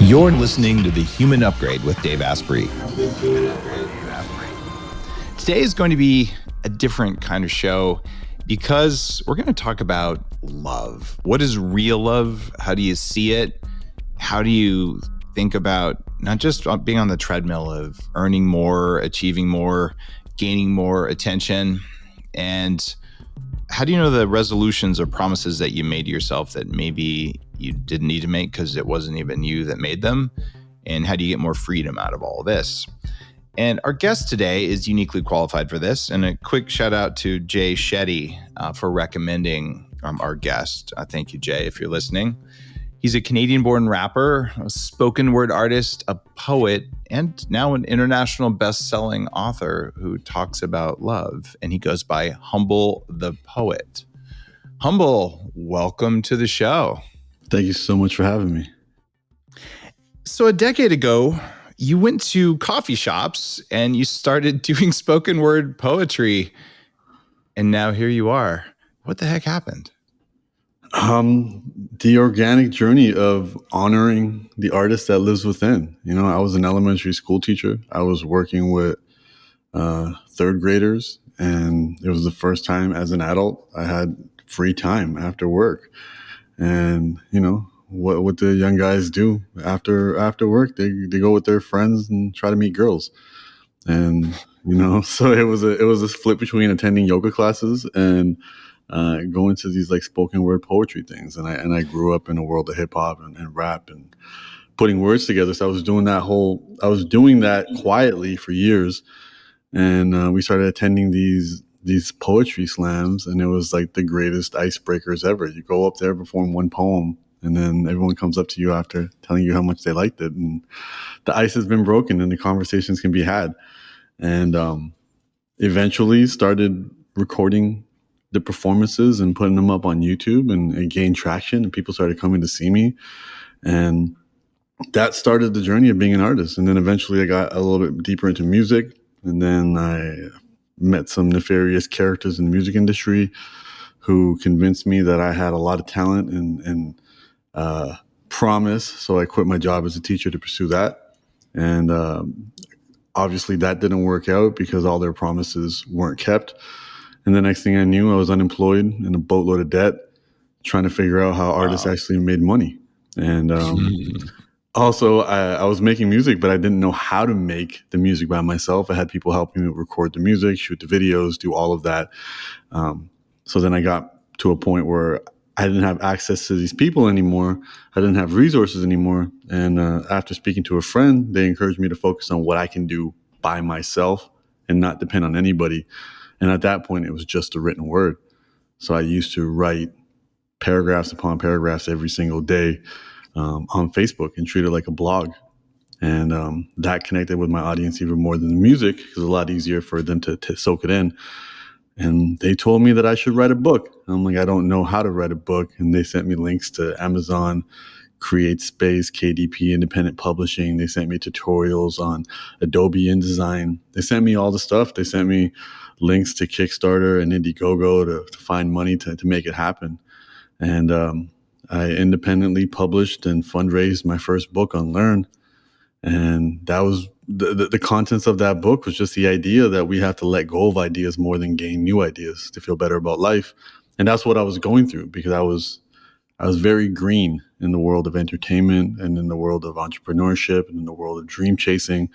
You're listening to The Human Upgrade with Dave Asprey. Today is going to be a different kind of show because we're going to talk about love. What is real love? How do you see it? How do you think about not just being on the treadmill of earning more, achieving more, gaining more attention? And how do you know the resolutions or promises that you made to yourself that maybe you didn't need to make because it wasn't even you that made them? And how do you get more freedom out of all of this? And our guest today is uniquely qualified for this. And a quick shout out to Jay Shetty for recommending our guest. Thank you, Jay, if you're listening. He's a Canadian-born rapper, a spoken word artist, a poet, and now an international best-selling author who talks about love. And he goes by Humble the Poet. Humble, welcome to the show. Thank you so much for having me. So a decade ago, you went to coffee shops and you started doing spoken word poetry. And now here you are. What the heck happened? The organic journey of honoring the artist that lives within. You know, I was an elementary school teacher. I was working with third graders, and it was the first time as an adult I had free time after work. And, you know, what the young guys do after work, they go with their friends and try to meet girls. And, you know, so it was a split between attending yoga classes and going to these like spoken word poetry things. And I grew up in a world of hip hop and rap and putting words together. So I was doing that quietly for years. And we started attending these poetry slams, and it was like the greatest icebreakers ever. You go up there, perform one poem, and then everyone comes up to you after telling you how much they liked it. And the ice has been broken and the conversations can be had. And eventually started recording the performances and putting them up on YouTube, and it gained traction, and people started coming to see me. And that started the journey of being an artist. And then eventually I got a little bit deeper into music, and then I met some nefarious characters in the music industry who convinced me that I had a lot of talent and promise. So I quit my job as a teacher to pursue that. And obviously that didn't work out because all their promises weren't kept. And the next thing I knew, I was unemployed in a boatload of debt, trying to figure out how artists actually made money. And also, I was making music, but I didn't know how to make the music by myself. I had people helping me record the music, shoot the videos, do all of that. So then I got to a point where I didn't have access to these people anymore. I didn't have resources anymore. And after speaking to a friend, they encouraged me to focus on what I can do by myself and not depend on anybody. And at that point, it was just a written word. So I used to write paragraphs upon paragraphs every single day on Facebook and treat it like a blog. And that connected with my audience even more than the music, because it was a lot easier for them to soak it in. And they told me that I should write a book. I'm like, I don't know how to write a book. And they sent me links to Amazon, CreateSpace, KDP, independent publishing. They sent me tutorials on Adobe InDesign. They sent me all the stuff. They sent me links to Kickstarter and Indiegogo to find money to make it happen. And I independently published and fundraised my first book on Learn. And that was the contents of that book was just the idea that we have to let go of ideas more than gain new ideas to feel better about life. And that's what I was going through, because I was very green in the world of entertainment and in the world of entrepreneurship and in the world of dream chasing.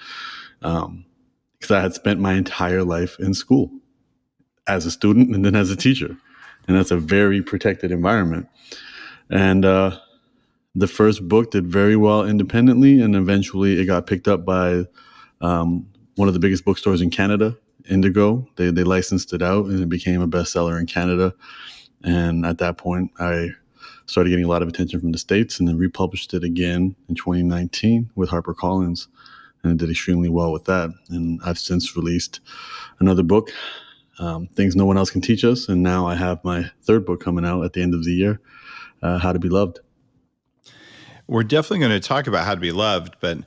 Because I had spent my entire life in school as a student and then as a teacher. And that's a very protected environment. And the first book did very well independently, and eventually it got picked up by one of the biggest bookstores in Canada, Indigo. They licensed it out, and it became a bestseller in Canada. And at that point, I started getting a lot of attention from the States, and then republished it again in 2019 with HarperCollins. And it did extremely well with that. And I've since released another book, Things No One Else Can Teach Us. And now I have my third book coming out at the end of the year, How to Be Loved. We're definitely going to talk about how to be loved, but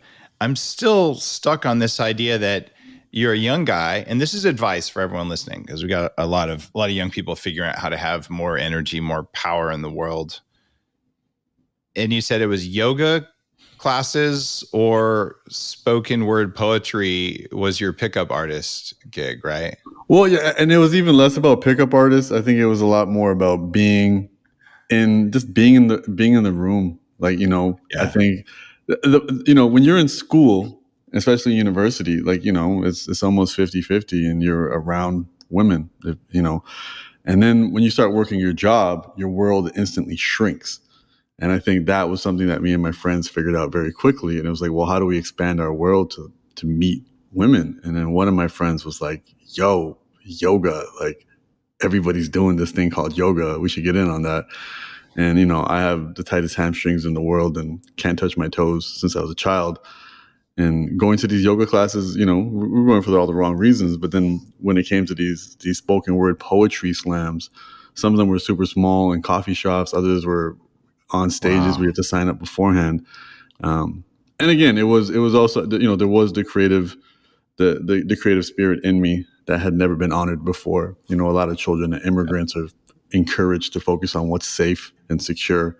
I'm still stuck on this idea that you're a young guy, and this is advice for everyone listening, because we got a lot of young people figuring out how to have more energy, more power in the world. And you said it was yoga, classes or spoken word poetry was your pickup artist gig, right? Well, yeah, and it was even less about pickup artists. I think it was a lot more about being in the room. Like, I Yeah. think when you're in school, especially university, like, it's almost 50-50 and you're around women, and then when you start working your job, your world instantly shrinks. And I think that was something that me and my friends figured out very quickly. And it was like, well, how do we expand our world to meet women? And then one of my friends was like, yo, yoga, like everybody's doing this thing called yoga. We should get in on that. And, I have the tightest hamstrings in the world and can't touch my toes since I was a child. And going to these yoga classes, we were going for all the wrong reasons. But then when it came to these spoken word poetry slams, some of them were super small in coffee shops. Others were on stages. Wow. We had to sign up beforehand. And again, it was also, there was the creative spirit in me that had never been honored before. A lot of children and immigrants are encouraged to focus on what's safe and secure.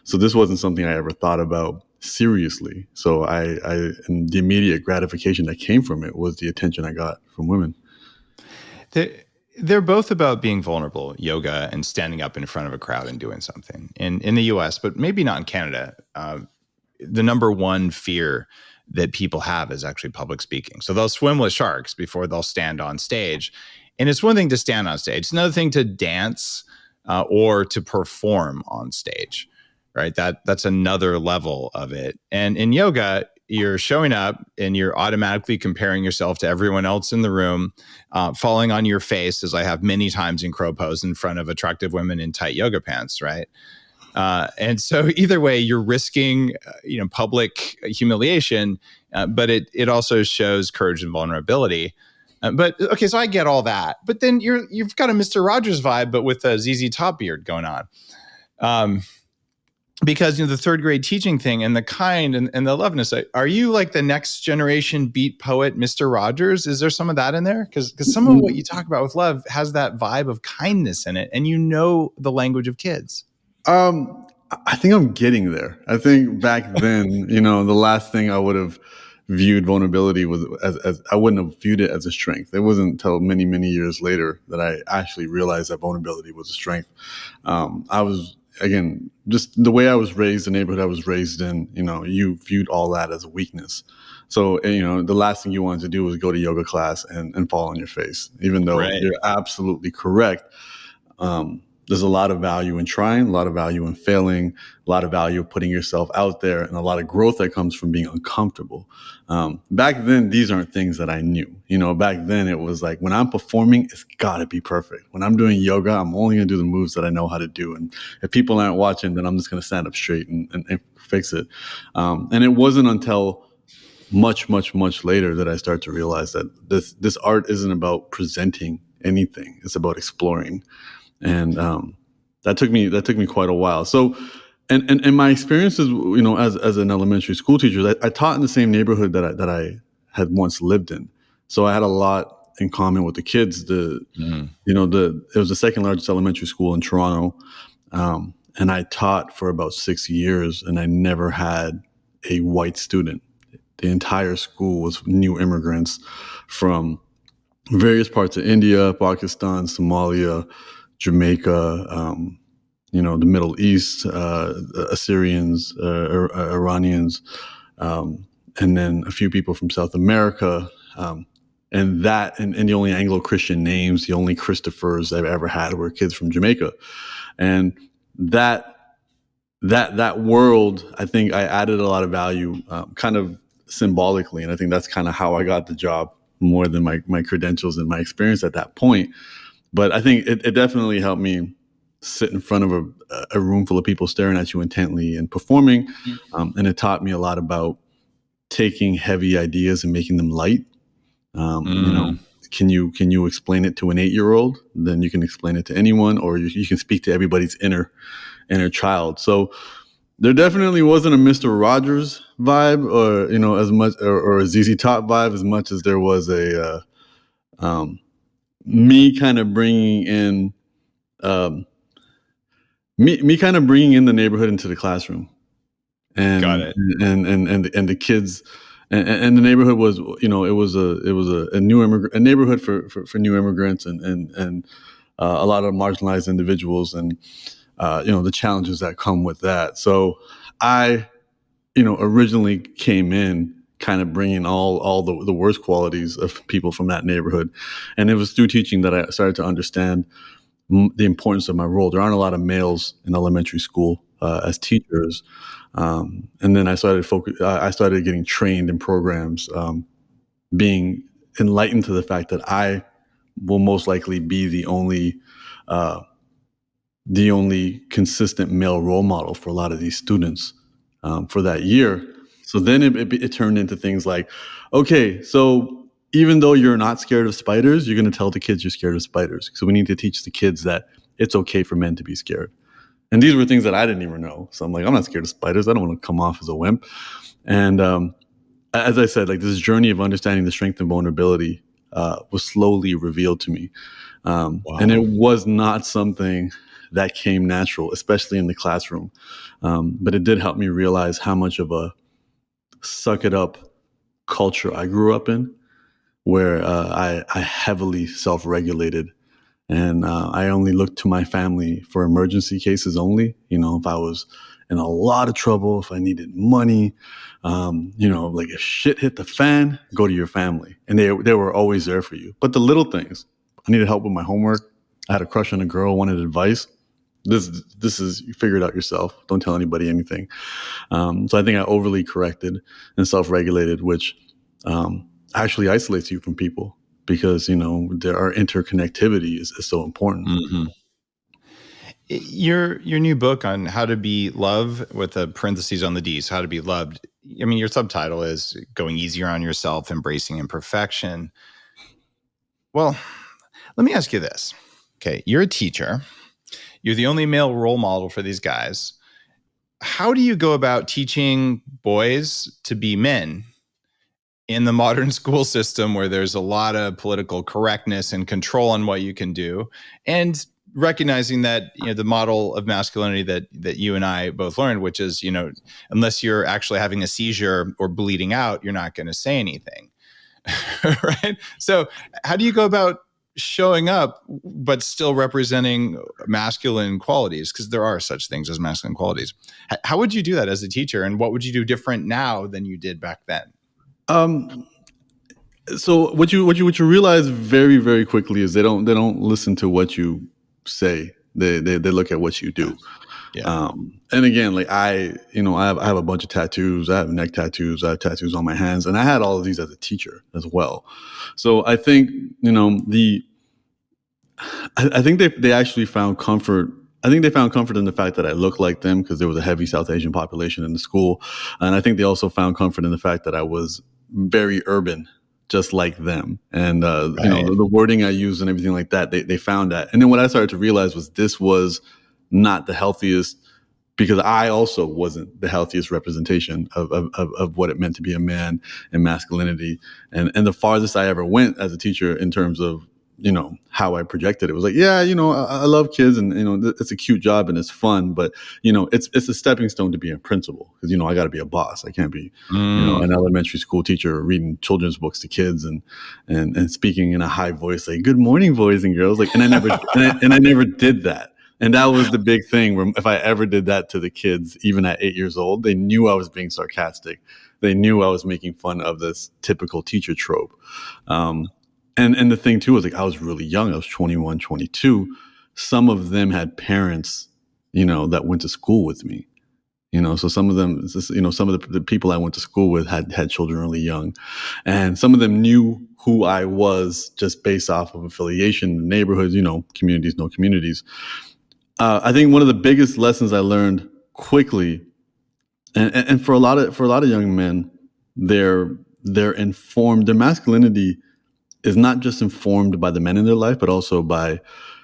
So this wasn't something I ever thought about seriously. So and the immediate gratification that came from it was the attention I got from women. They're both about being vulnerable, yoga and standing up in front of a crowd and doing something. In the US, but maybe not in Canada, the number one fear that people have is actually public speaking. So they'll swim with sharks before they'll stand on stage. And it's one thing to stand on stage. It's another thing to dance or to perform on stage, right? That's another level of it. And in yoga, you're showing up and you're automatically comparing yourself to everyone else in the room, falling on your face, as I have many times in crow pose in front of attractive women in tight yoga pants, right? And so either way, you're risking, public humiliation, but it also shows courage and vulnerability. But okay, so I get all that, but then you've got a Mr. Rogers vibe, but with a ZZ Top beard going on. Because the third grade teaching thing and the kind and the loveness, are you like the next generation beat poet, Mr. Rogers? Is there some of that in there? Because some of what you talk about with love has that vibe of kindness in it, and the language of kids. I think I'm getting there. I think back then, the last thing I would have viewed vulnerability was as I wouldn't have viewed it as a strength. It wasn't until many, many years later that I actually realized that vulnerability was a strength. I was, again, just the way I was raised, the neighborhood I was raised in, you viewed all that as a weakness. So, the last thing you wanted to do was go to yoga class and fall on your face, even though Right. you're absolutely correct. There's a lot of value in trying, a lot of value in failing, a lot of value of putting yourself out there, and a lot of growth that comes from being uncomfortable. Back then, these aren't things that I knew. Back then it was like, when I'm performing, it's got to be perfect. When I'm doing yoga, I'm only going to do the moves that I know how to do. And if people aren't watching, then I'm just going to stand up straight and fix it. And it wasn't until much, much, much later that I start to realize that this art isn't about presenting anything. It's about exploring. And that took me quite a while. So, and my experiences, as an elementary school teacher, I taught in the same neighborhood that I had once lived in. So I had a lot in common with the kids. It was the second largest elementary school in Toronto, and I taught for about 6 years, and I never had a white student. The entire school was new immigrants from various parts of India, Pakistan, Somalia, Jamaica, the Middle East, Assyrians, Iranians, and then a few people from South America. And the only Anglo-Christian names, the only Christophers I've ever had were kids from Jamaica. And that world, I think I added a lot of value, kind of symbolically. And I think that's kind of how I got the job, more than my credentials and my experience at that point. But I think it definitely helped me sit in front of a room full of people staring at you intently and performing. And it taught me a lot about taking heavy ideas and making them light. Can you explain it to an 8-year-old? Then you can explain it to anyone, or you can speak to everybody's inner child. So there definitely wasn't a Mr. Rogers vibe, or as much, or a ZZ Top vibe, as much as there was a me kind of bringing in me kind of bringing in the neighborhood into the classroom, Got and it. and the kids. And the neighborhood was, it was a new a neighborhood for new immigrants and a lot of marginalized individuals, and the challenges that come with that. So I, originally came in kind of bringing all the worst qualities of people from that neighborhood, and it was through teaching that I started to understand the importance of my role. There aren't a lot of males in elementary school as teachers, and then I started getting trained in programs, being enlightened to the fact that I will most likely be uh, the only consistent male role model for a lot of these students for that year. So then it turned into things like, okay, so even though you're not scared of spiders, you're going to tell the kids you're scared of spiders. So we need to teach the kids that it's okay for men to be scared. And these were things that I didn't even know. So I'm like, I'm not scared of spiders. I don't want to come off as a wimp. And as I said, like this journey of understanding the strength and vulnerability was slowly revealed to me. And it Wow. was not something that came natural, especially in the classroom. But it did help me realize how much of a suck it up culture I grew up in, where I heavily self-regulated, and I only looked to my family for emergency cases only. If I was in a lot of trouble, if I needed money, like if shit hit the fan, go to your family, and they were always there for you. But the little things, I needed help with my homework, I had a crush on a girl, wanted advice. This is, you figure it out yourself. Don't tell anybody anything. So I think I overly corrected and self-regulated, which actually isolates you from people, because our interconnectivity is so important. Hmm. Your new book on how to be love, with a parentheses on the D's, how to be loved. I mean, your subtitle is Going Easier on Yourself, Embracing Imperfection. Well, let me ask you this. Okay, you're a teacher. You're the only male role model for these guys. How do you go about teaching boys to be men in the modern school system, where there's a lot of political correctness and control on what you can do, and recognizing that the model of masculinity that you and I both learned, which is unless you're actually having a seizure or bleeding out, you're not going to say anything, right? So how do you go about showing up but still representing masculine qualities, because there are such things as masculine qualities? How would you do that as a teacher, and what would you do different now than you did back then? Um, so what you realize very, very quickly is they don't listen to what you say. They look at what you do. Yeah. And again, like I have a bunch of tattoos. I have neck tattoos. I have tattoos on my hands, and I had all of these as a teacher as well. So I think I think they actually found comfort. I think they found comfort in the fact that I looked like them, because there was a heavy South Asian population in the school, and I think they also found comfort in the fact that I was very urban, just like them. And Right. the wording I used and everything like that, they found that. And then what I started to realize was this was not the healthiest, because I also wasn't the healthiest representation of what it meant to be a man and masculinity. And the farthest I ever went as a teacher in terms of how I projected it was like, yeah, I love kids, and it's a cute job and it's fun, but it's a stepping stone to be a principal, because I got to be a boss. I can't be an elementary school teacher reading children's books to kids and speaking in a high voice like, good morning, boys and girls, like, and I never and I never did that. And that was the big thing, where if I ever did that to the kids, even at 8 years old, they knew I was being sarcastic. They knew I was making fun of this typical teacher trope. And the thing too was, like, I was really young. I was 21, 22. Some of them had parents, that went to school with me. So some of them, some of the people I went to school with had children really young, and some of them knew who I was just based off of affiliation, neighborhoods, communities, no communities. I think one of the biggest lessons I learned quickly, and for a lot of young men, they're informed. Their masculinity is not just informed by the men in their life, but also by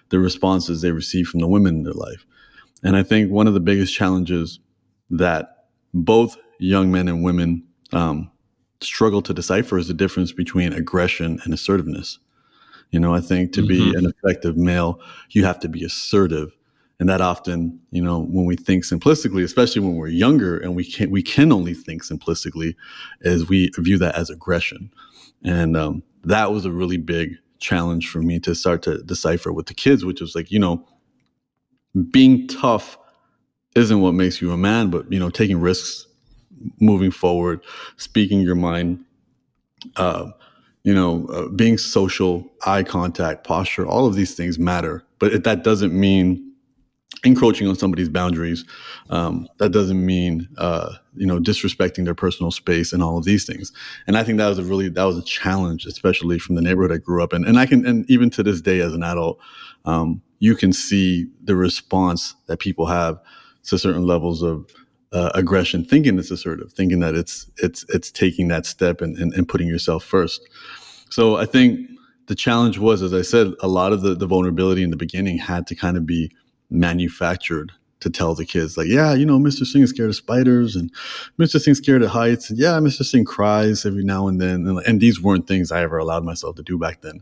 the responses they receive from the women in their life. And I think one of the biggest challenges that both young men and women struggle to decipher is the difference between aggression and assertiveness. I think to be an effective male, you have to be assertive. And that often, when we think simplistically, especially when we're younger and we can only think simplistically, is we view that as aggression. And that was a really big challenge for me to start to decipher with the kids, which was like, being tough isn't what makes you a man, but, taking risks, moving forward, speaking your mind, being social, eye contact, posture, all of these things matter. But that doesn't mean encroaching on somebody's boundaries. That doesn't mean, disrespecting their personal space and all of these things. And I think that was a challenge, especially from the neighborhood I grew up in. And even to this day as an adult, you can see the response that people have to certain levels of aggression, thinking it's assertive, thinking that it's taking that step and putting yourself first. So I think the challenge was, as I said, a lot of the vulnerability in the beginning had to kind of be manufactured to tell the kids, like, yeah, Mr. Singh is scared of spiders, and Mr. Singh's scared of heights, and yeah, Mr. Singh cries every now and then, and these weren't things I ever allowed myself to do back then.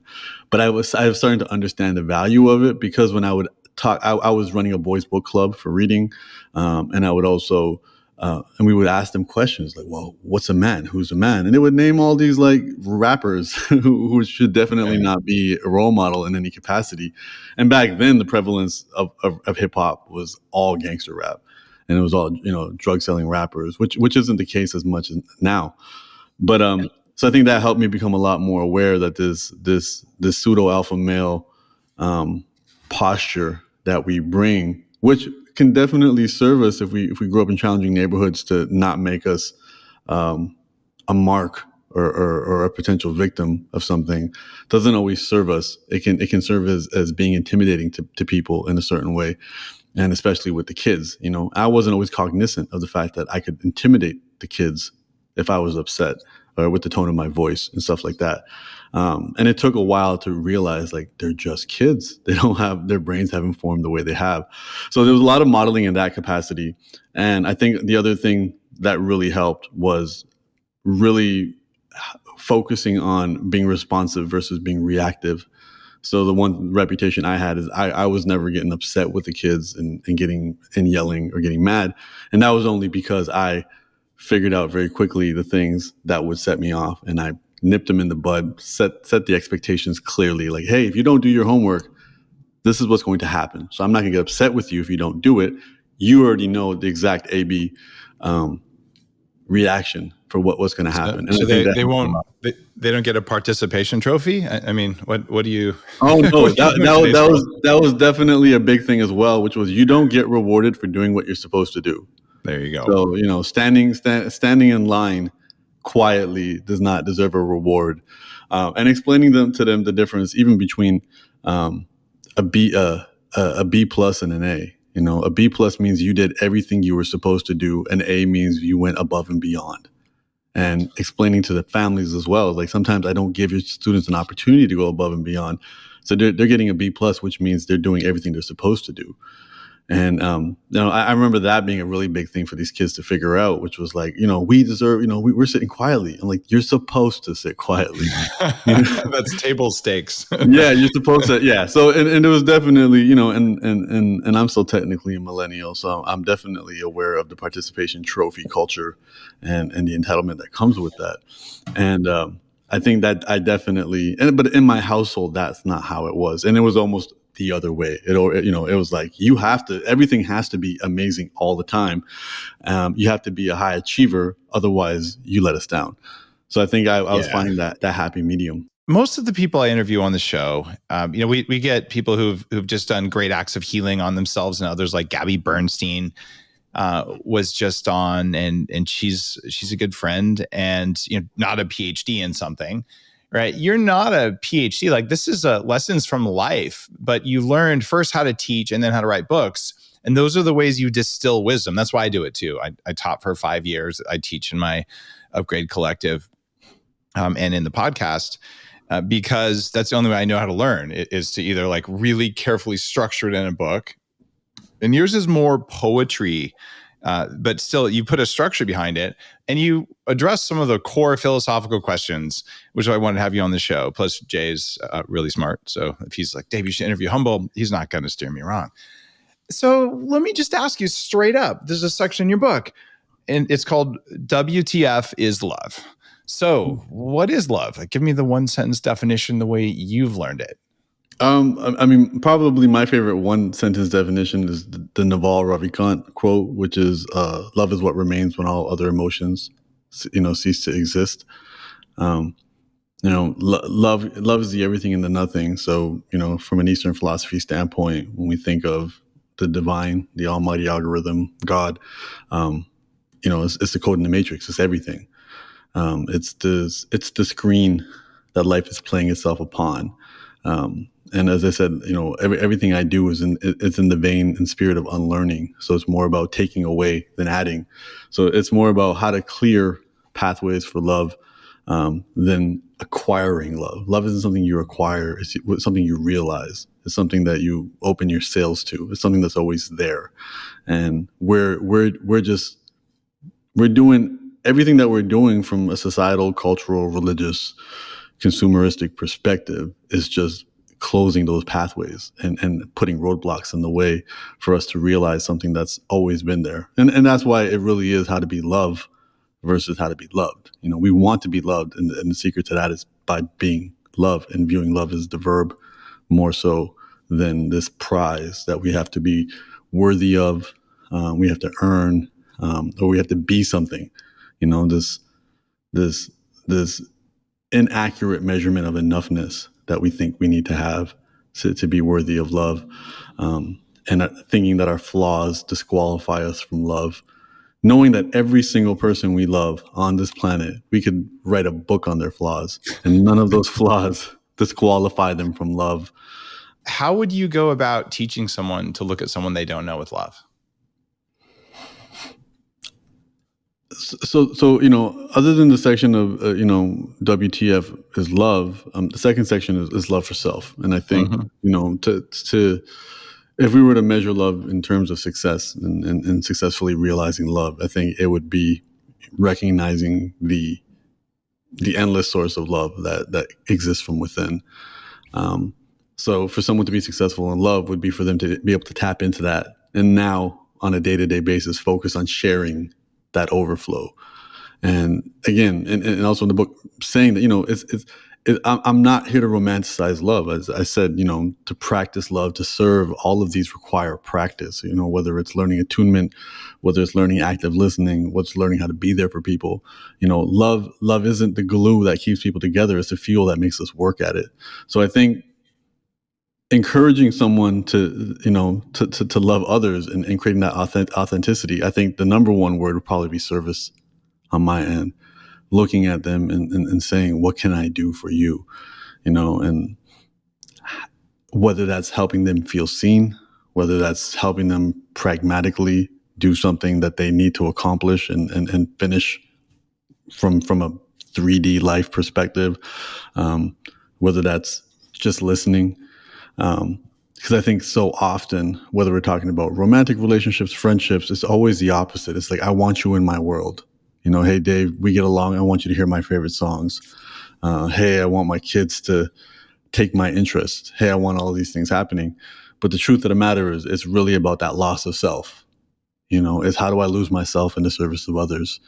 But I was starting to understand the value of it, because when I would talk, I was running a boys' book club for reading, and I would also. And we would ask them questions like, well, what's a man? Who's a man? And they would name all these like rappers who should definitely not be a role model in any capacity. And back then, the prevalence of hip hop was all gangster rap. And it was all, drug selling rappers, which isn't the case as much as now. But so I think that helped me become a lot more aware that this pseudo alpha male posture that we bring, which can definitely serve us if we grow up in challenging neighborhoods, to not make us a mark or a potential victim of something, doesn't always serve us. It can serve as being intimidating to people in a certain way, and especially with the kids. I wasn't always cognizant of the fact that I could intimidate the kids if I was upset, or with the tone of my voice and stuff like that. And it took a while to realize, like, they're just kids. Their brains haven't formed the way they have. So there was a lot of modeling in that capacity. And I think the other thing that really helped was really focusing on being responsive versus being reactive. So the one reputation I had is I was never getting upset with the kids and yelling or getting mad. And that was only because I figured out very quickly the things that would set me off, and I nipped them in the bud, set the expectations clearly, like, hey, if you don't do your homework, this is what's going to happen. So I'm not going to get upset with you if you don't do it. You already know the exact A/B reaction for what's going to happen. So they don't get a participation trophy. I mean, what do you? Oh no, that was definitely a big thing as well, which was, you don't get rewarded for doing what you're supposed to do. There you go. So, standing in line quietly does not deserve a reward. And explaining to them the difference even between a B plus and an A. A B plus means you did everything you were supposed to do. An A means you went above and beyond. And explaining to the families as well, like, sometimes I don't give your students an opportunity to go above and beyond. So they're getting a B plus, which means they're doing everything they're supposed to do. And, I remember that being a really big thing for these kids to figure out, which was like, we deserve, we're sitting quietly. I'm like, you're supposed to sit quietly. That's table stakes. Yeah, you're supposed to. Yeah. So, and it was definitely, and I'm still technically a millennial, so I'm definitely aware of the participation trophy culture and the entitlement that comes with that. And, I think that I definitely, but in my household, that's not how it was. And it was almost the other way. It was like, everything has to be amazing all the time. You have to be a high achiever. Otherwise you let us down. So I think I was finding that happy medium. Most of the people I interview on the show, we get people who've just done great acts of healing on themselves and others, like Gabby Bernstein was just on, and she's a good friend, and not a PhD in something, right? You're not a PhD. Like, this is lessons from life, but you learned first how to teach and then how to write books. And those are the ways you distill wisdom. That's why I do it too. I taught for 5 years. I teach in my Upgrade Collective and in the podcast. Because that's the only way I know how to learn, is to either like really carefully structure it in a book. And yours is more poetry, but still you put a structure behind it and you address some of the core philosophical questions, which I wanted to have you on the show. Plus Jay's really smart. So if he's like, Dave, you should interview Humble, he's not going to steer me wrong. So let me just ask you straight up. There's a section in your book, and it's called WTF is Love. So what is love? Like, give me the one sentence definition the way you've learned it. I mean, probably my favorite one sentence definition is the Naval Ravikant quote, which is, love is what remains when all other emotions, cease to exist. Love is the everything and the nothing. So, from an Eastern philosophy standpoint, when we think of the divine, the almighty algorithm, God, it's the code in the matrix. It's everything. It's the screen that life is playing itself upon. And as I said, everything I do it's in the vein and spirit of unlearning. So it's more about taking away than adding. So it's more about how to clear pathways for love than acquiring love. Love isn't something you acquire. It's something you realize. It's something that you open your sails to. It's something that's always there. And we're doing everything that we're doing from a societal, cultural, religious, consumeristic perspective is just closing those pathways and putting roadblocks in the way for us to realize something that's always been there. And that's why it really is how to be loved versus how to be loved. We want to be loved. And the secret to that is by being loved and viewing love as the verb more so than this prize that we have to be worthy of. We have to earn, or we have to be something, this inaccurate measurement of enoughness that we think we need to have to be worthy of love, and thinking that our flaws disqualify us from love, knowing that every single person we love on this planet, we could write a book on their flaws, and none of those flaws disqualify them from love. How would you go about teaching someone to look at someone they don't know with love? So other than the section of WTF is love, the second section is love for self. And I think to if we were to measure love in terms of success and successfully realizing love, I think it would be recognizing the endless source of love that exists from within. So for someone to be successful in love would be for them to be able to tap into that, and now on a day-to-day basis focus on sharing that overflow. And again, and also in the book saying that, I'm not here to romanticize love. As I said, to practice love, to serve, all of these require practice, whether it's learning attunement, whether it's learning active listening, what's learning how to be there for people. Love isn't the glue that keeps people together. It's the fuel that makes us work at it. So I think encouraging someone to love others and creating that authenticity, I think the number one word would probably be service on my end, looking at them and saying, what can I do for you? And whether that's helping them feel seen, whether that's helping them pragmatically do something that they need to accomplish and finish from a 3D life perspective, whether that's just listening. Because I think so often, whether we're talking about romantic relationships, friendships, it's always the opposite. It's like, I want you in my world. Hey, Dave, we get along. I want you to hear my favorite songs. Hey, I want my kids to take my interest. Hey, I want all these things happening. But the truth of the matter is, it's really about that loss of self. It's how do I lose myself in the service of others?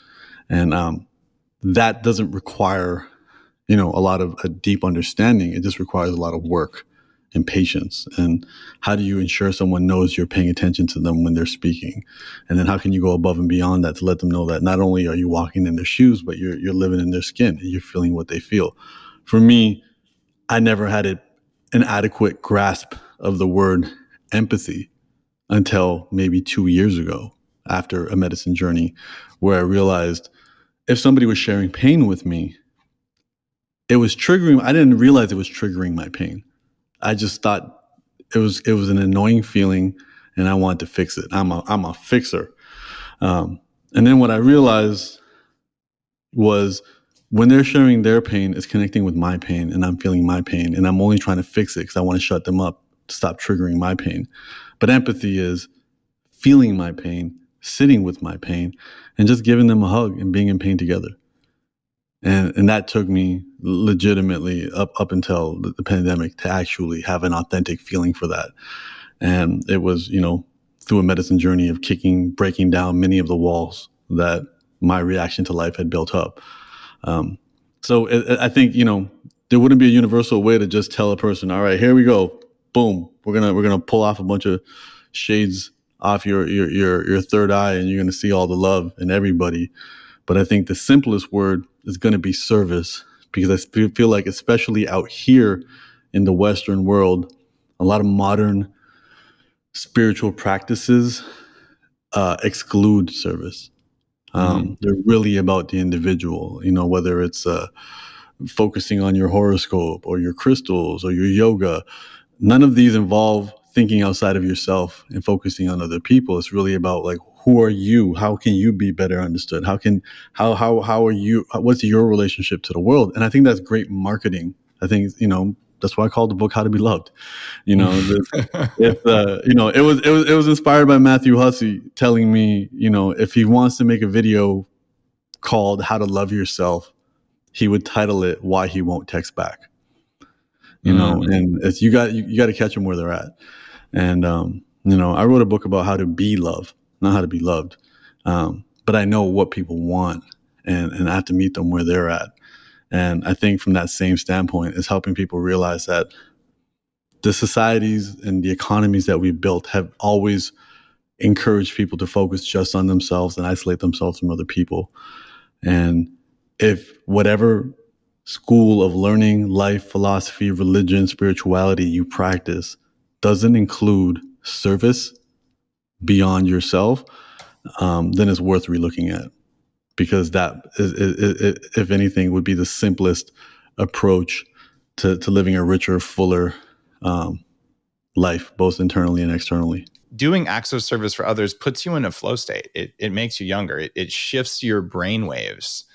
And that doesn't require, a lot of a deep understanding. It just requires a lot of work and patience. And how do you ensure someone knows you're paying attention to them when they're speaking? And then how can you go above and beyond that to let them know that not only are you walking in their shoes, but you're living in their skin and you're feeling what they feel? For me, I never had an adequate grasp of the word empathy until maybe 2 years ago, after a medicine journey, where I realized if somebody was sharing pain with me, it was triggering. I didn't realize it was triggering my pain. I just thought it was an annoying feeling, and I wanted to fix it. I'm a fixer. And then what I realized was when they're sharing their pain, it's connecting with my pain, and I'm feeling my pain, and I'm only trying to fix it because I want to shut them up to stop triggering my pain. But empathy is feeling my pain, sitting with my pain, and just giving them a hug and being in pain together. And that took me legitimately up until the pandemic to actually have an authentic feeling for that. And it was, through a medicine journey of breaking down many of the walls that my reaction to life had built up. So I think, there wouldn't be a universal way to just tell a person, all right, here we go. Boom. We're going to pull off a bunch of shades off your third eye, and you're going to see all the love in everybody. But I think the simplest word is going to be service, because I feel like, especially out here in the Western world, a lot of modern spiritual practices exclude service. They're really about the individual, whether it's focusing on your horoscope or your crystals or your yoga. None of these involve thinking outside of yourself and focusing on other people. It's really about, like, who are you? How can you be better understood? How are you? What's your relationship to the world? And I think that's great marketing. I think, that's why I called the book "How to Be Loved." It was inspired by Matthew Hussey telling me, if he wants to make a video called "How to Love Yourself," he would title it "Why He Won't Text Back." And it's, you got to catch them where they're at. And I wrote a book about how to be loved, not how to be loved. But I know what people want, and I have to meet them where they're at. And I think from that same standpoint is helping people realize that the societies and the economies that we've built have always encouraged people to focus just on themselves and isolate themselves from other people. And if whatever school of learning, life, philosophy, religion, spirituality you practice doesn't include service beyond yourself, then it's worth relooking at, because that is, if anything, would be the simplest approach to living a richer, fuller life, both internally and externally. Doing acts of service for others puts you in a flow state. It makes you younger. It shifts your brain waves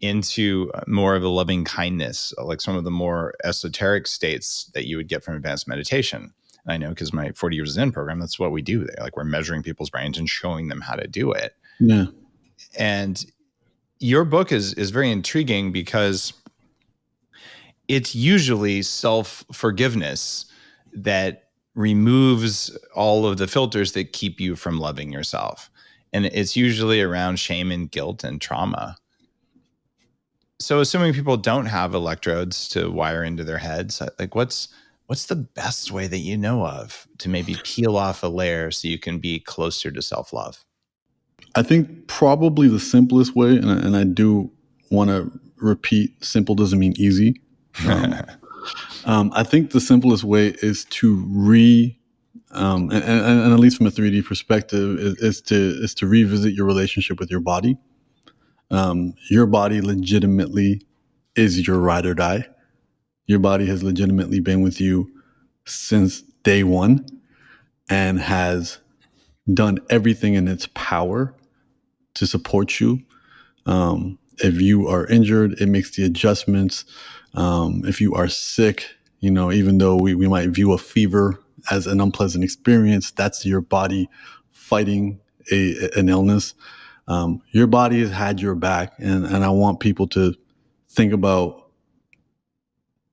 into more of a loving kindness, like some of the more esoteric states that you would get from advanced meditation. I know, because my 40 Years Zen program, that's what we do there. Like, we're measuring people's brains and showing them how to do it. Yeah. And your book is very intriguing, because it's usually self-forgiveness that removes all of the filters that keep you from loving yourself. And it's usually around shame and guilt and trauma. So assuming people don't have electrodes to wire into their heads, like, what's the best way that you know of to maybe peel off a layer so you can be closer to self-love? I think probably the simplest way, and I do want to repeat, simple doesn't mean easy. I think the simplest way is to and at least from a 3D perspective, is to revisit your relationship with your body. Your body legitimately is your ride or die. Your body has legitimately been with you since day one and has done everything in its power to support you. If you are injured, it makes the adjustments. If you are sick, even though we might view a fever as an unpleasant experience, that's your body fighting an illness. Your body has had your back, and I want people to think about,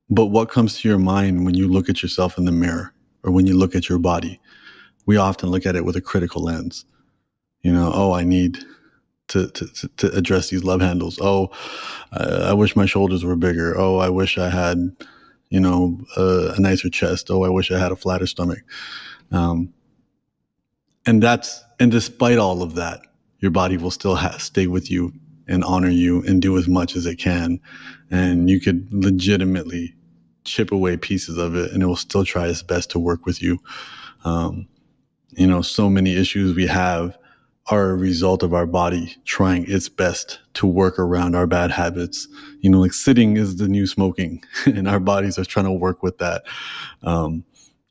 but what comes to your mind when you look at yourself in the mirror or when you look at your body? We often look at it with a critical lens. Oh, I need to address these love handles. Oh, I wish my shoulders were bigger. Oh, I wish I had, a nicer chest. Oh, I wish I had a flatter stomach. And despite all of that, your body will still stay with you and honor you and do as much as it can. And you could legitimately chip away pieces of it, and it will still try its best to work with you. So many issues we have are a result of our body trying its best to work around our bad habits. Like sitting is the new smoking, and our bodies are trying to work with that.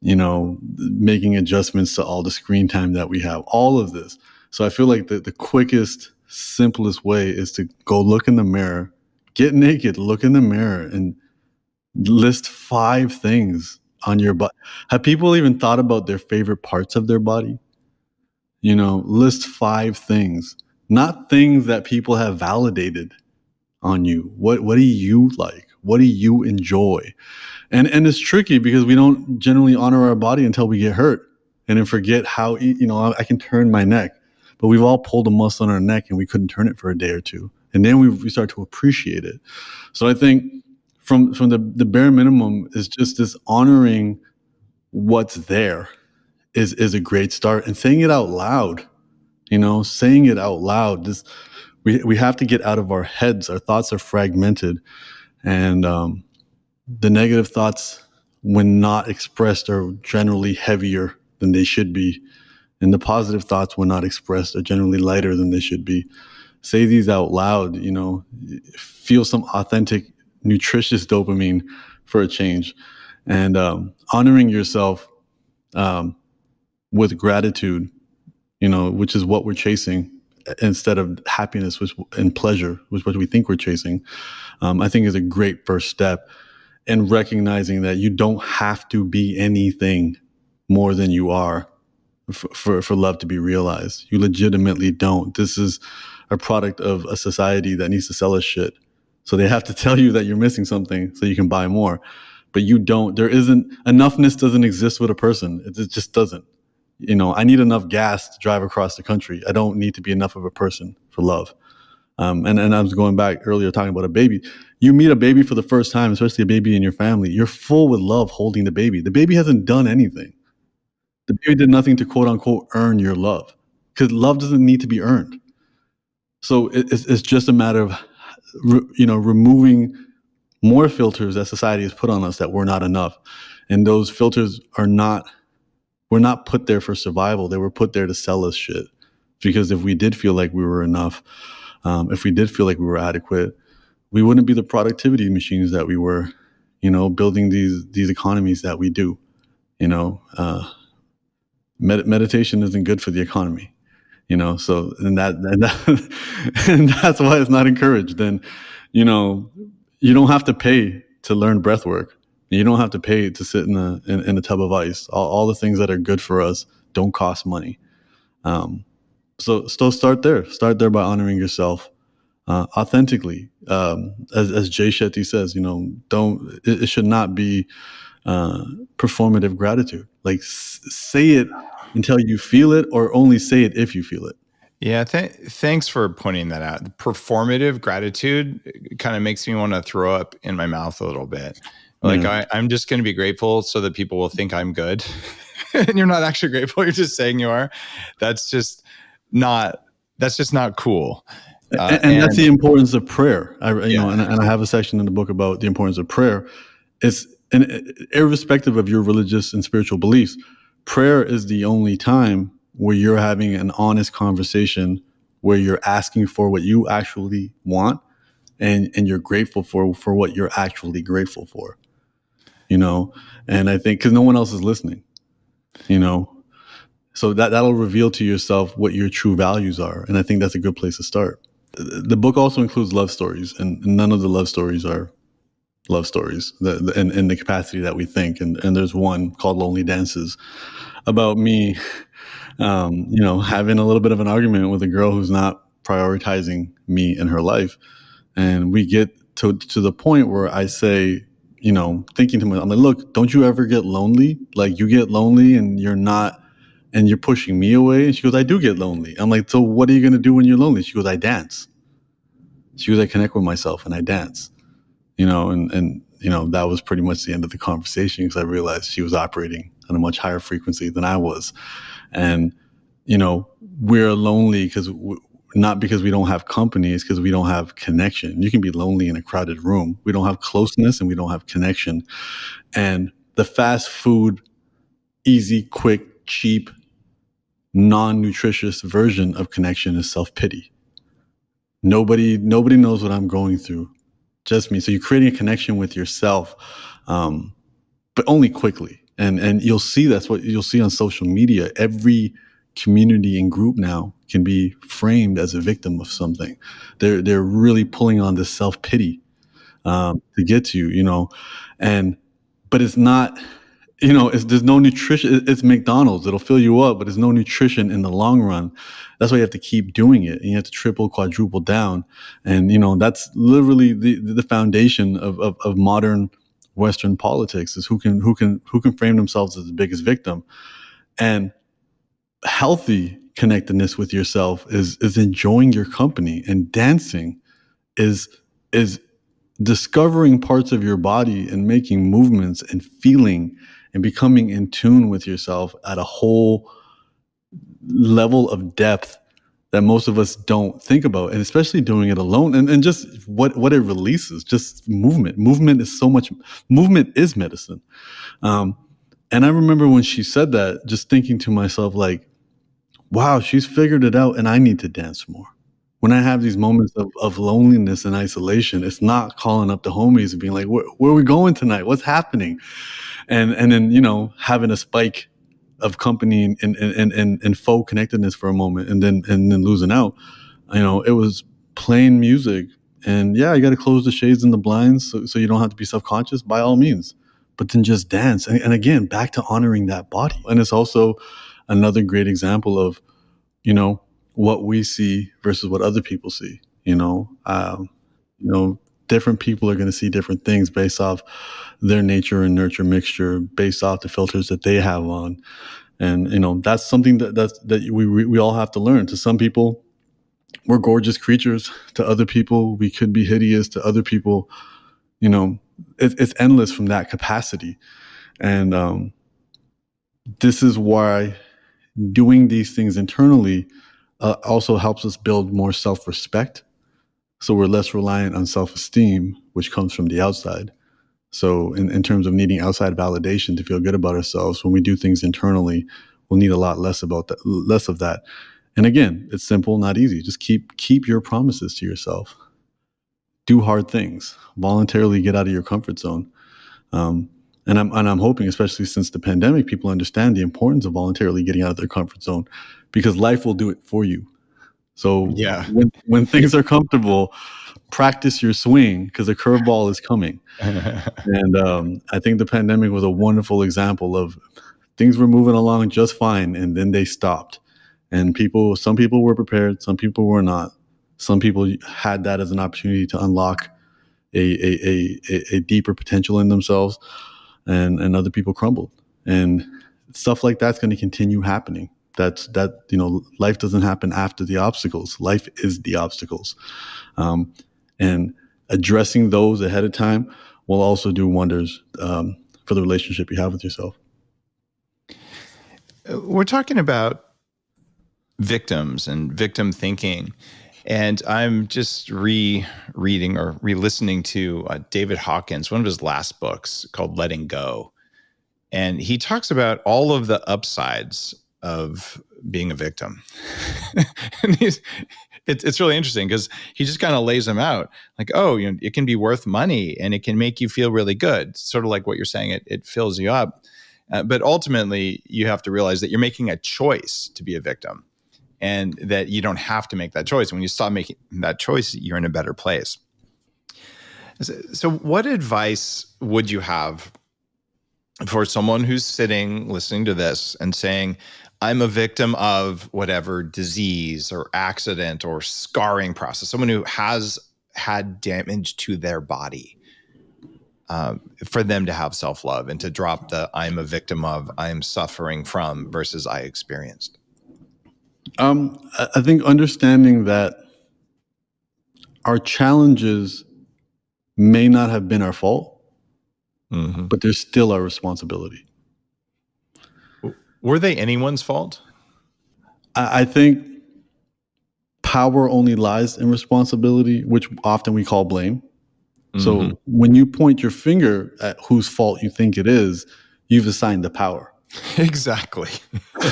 Making adjustments to all the screen time that we have, all of this. So I feel like the quickest, simplest way is to go look in the mirror, get naked, look in the mirror, and list 5 things on your body. Have people even thought about their favorite parts of their body? List 5 things, not things that people have validated on you. What do you like? What do you enjoy? And it's tricky because we don't generally honor our body until we get hurt. and then forget how, I can turn my neck. But we've all pulled a muscle on our neck and we couldn't turn it for a day or two. And then we start to appreciate it. So I think from the bare minimum is just this honoring what's there is a great start, and saying it out loud, saying it out loud. We have to get out of our heads. Our thoughts are fragmented, and the negative thoughts, when not expressed, are generally heavier than they should be. And the positive thoughts, when not expressed, are generally lighter than they should be. Say these out loud, feel some authentic, nutritious dopamine for a change. And honoring yourself with gratitude, which is what we're chasing, instead of happiness and pleasure, which is what we think we're chasing, I think is a great first step. And recognizing that you don't have to be anything more than you are for love to be realized. You legitimately don't. This is a product of a society that needs to sell us shit. So they have to tell you that you're missing something so you can buy more. But you don't. Enoughness doesn't exist with a person. It just doesn't. I need enough gas to drive across the country. I don't need to be enough of a person for love. And I was going back earlier talking about a baby. You meet a baby for the first time, especially a baby in your family. You're full with love holding the baby. The baby hasn't done anything. The baby did nothing to quote unquote earn your love, because love doesn't need to be earned. So it's just a matter of, removing more filters that society has put on us that we're not enough. And those filters were not put there for survival. They were put there to sell us shit. Because if we did feel like we were enough, if we did feel like we were adequate, we wouldn't be the productivity machines that we were, building these economies that we do. Meditation isn't good for the economy, so and that's why it's not encouraged. And you don't have to pay to learn breath work. You don't have to pay to sit in a tub of ice. All the things that are good for us don't cost money. So start there. Start there by honoring yourself authentically. As Jay Shetty says, it should not be performative gratitude. Like say it until you feel it, or only say it if you feel it. Yeah, thanks for pointing that out. The performative gratitude kind of makes me want to throw up in my mouth a little bit. Like I'm just going to be grateful so that people will think I'm good. And you're not actually grateful. You're just saying you are. That's just not cool. And that's the importance of prayer. And I have a section in the book about the importance of prayer. Irrespective of your religious and spiritual beliefs, prayer is the only time where you're having an honest conversation, where you're asking for what you actually want, and you're grateful for what you're actually grateful for. And I think because no one else is listening, so that'll reveal to yourself what your true values are. And I think that's a good place to start. The book also includes love stories, and none of the love stories are love stories in the capacity that we think. And there's one called Lonely Dances about me, having a little bit of an argument with a girl who's not prioritizing me in her life. And we get to the point where I say, thinking to myself, I'm like, look, don't you ever get lonely? Like you get lonely and you're pushing me away. And she goes, I do get lonely. I'm like, so what are you going to do when you're lonely? She goes, I dance. She goes, I connect with myself and I dance, and that was pretty much the end of the conversation, because I realized she was operating on a much higher frequency than I was. And, we're lonely not because we don't have company, it's because we don't have connection. You can be lonely in a crowded room. We don't have closeness and we don't have connection. And the fast food, easy, quick, cheap, non-nutritious version of connection is self-pity. Nobody knows what I'm going through, just me. So you're creating a connection with yourself, but only quickly. And you'll see that's what you'll see on social media. Every community and group now can be framed as a victim of something. They're really pulling on this self-pity to get to you, but it's not. There's no nutrition. It's McDonald's. It'll fill you up, but there's no nutrition in the long run. That's why you have to keep doing it. And you have to triple, quadruple down. And, that's literally the foundation of modern Western politics, is who can frame themselves as the biggest victim. And healthy connectedness with yourself is enjoying your company, and dancing is discovering parts of your body and making movements and feeling and becoming in tune with yourself at a whole level of depth that most of us don't think about, and especially doing it alone, and just what it releases, just movement is so much. Movement is medicine. And I remember when she said that, just thinking to myself, like, wow, she's figured it out, and I need to dance more. When I have these moments of loneliness and isolation, it's not calling up the homies and being like, where are we going tonight? What's happening? And then, having a spike of company and faux connectedness for a moment, and then losing out. It was playing music, and yeah, you got to close the shades and the blinds so you don't have to be self-conscious, by all means. But then just dance. And again, back to honoring that body. And it's also another great example of, what we see versus what other people see. Different people are going to see different things based off their nature and nurture mixture, based off the filters that they have on. And that's something that we all have to learn. To some people, we're gorgeous creatures. To other people, we could be hideous. To other people, it's endless from that capacity. And this is why doing these things internally also helps us build more self-respect. So we're less reliant on self-esteem, which comes from the outside. So in terms of needing outside validation to feel good about ourselves, when we do things internally, we'll need a lot less of that. And again, it's simple, not easy. Just keep your promises to yourself. Do hard things. Voluntarily get out of your comfort zone. And I'm hoping, especially since the pandemic, people understand the importance of voluntarily getting out of their comfort zone, because life will do it for you. So Yeah. when things are comfortable, practice your swing, because a curveball is coming. And I think the pandemic was a wonderful example of things were moving along just fine, and then they stopped. And some people were prepared, some people were not. Some people had that as an opportunity to unlock a deeper potential in themselves, and other people crumbled. And stuff like that's going to continue happening. Life doesn't happen after the obstacles. Life is the obstacles. And addressing those ahead of time will also do wonders for the relationship you have with yourself. We're talking about victims and victim thinking. And I'm just rereading or re-listening to David Hawkins, one of his last books called Letting Go. And he talks about all of the upsides of being a victim. And it's really interesting because he just kind of lays them out like, oh, it can be worth money and it can make you feel really good. Sort of like what you're saying, it fills you up. But ultimately, you have to realize that you're making a choice to be a victim, and that you don't have to make that choice. When you stop making that choice, you're in a better place. So what advice would you have for someone who's sitting, listening to this and saying, I'm a victim of whatever disease or accident or scarring process, someone who has had damage to their body, for them to have self-love and to drop the I'm a victim of, I'm suffering from versus I experienced? I think understanding that our challenges may not have been our fault, but they're still our responsibility. Were they anyone's fault? I think power only lies in responsibility, which often we call blame. So when you point your finger at whose fault you think it is, you've assigned the power. Exactly.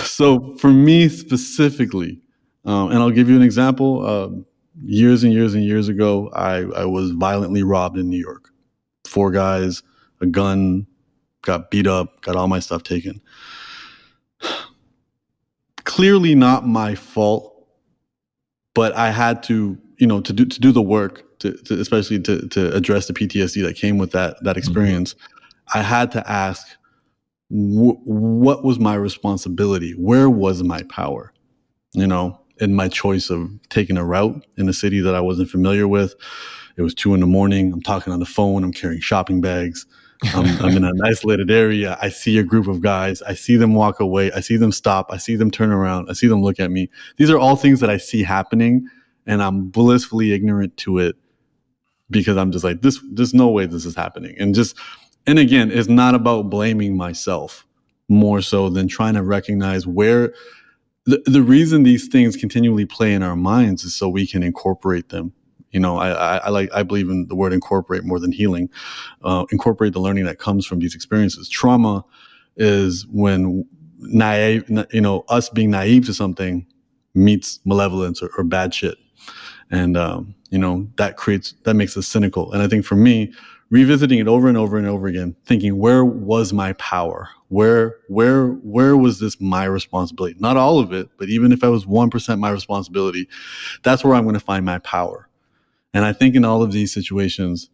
So for me specifically, and I'll give you an example. Years and years and years ago, I was violently robbed in New York. 4 guys, a gun, got beat up, got all my stuff taken. Clearly not my fault, but I had to, to do the work, especially to address the PTSD that came with that experience. I had to ask, what was my responsibility? Where was my power? In my choice of taking a route in a city that I wasn't familiar with. It was 2 a.m. I'm talking on the phone. I'm carrying shopping bags. I'm in an isolated area. I see a group of guys. I see them walk away. I see them stop. I see them turn around. I see them look at me. These are all things that I see happening, and I'm blissfully ignorant to it because I'm just like, there's no way this is happening. And again, it's not about blaming myself more so than trying to recognize where the reason these things continually play in our minds is so we can incorporate them. I believe in the word incorporate more than healing. Incorporate the learning that comes from these experiences. Trauma is when us being naive to something meets malevolence or bad shit. And, that makes us cynical. And I think for me, revisiting it over and over and over again, thinking, where was my power? Where was this my responsibility? Not all of it, but even if I was 1% my responsibility, that's where I'm going to find my power. And I think in all of these situations,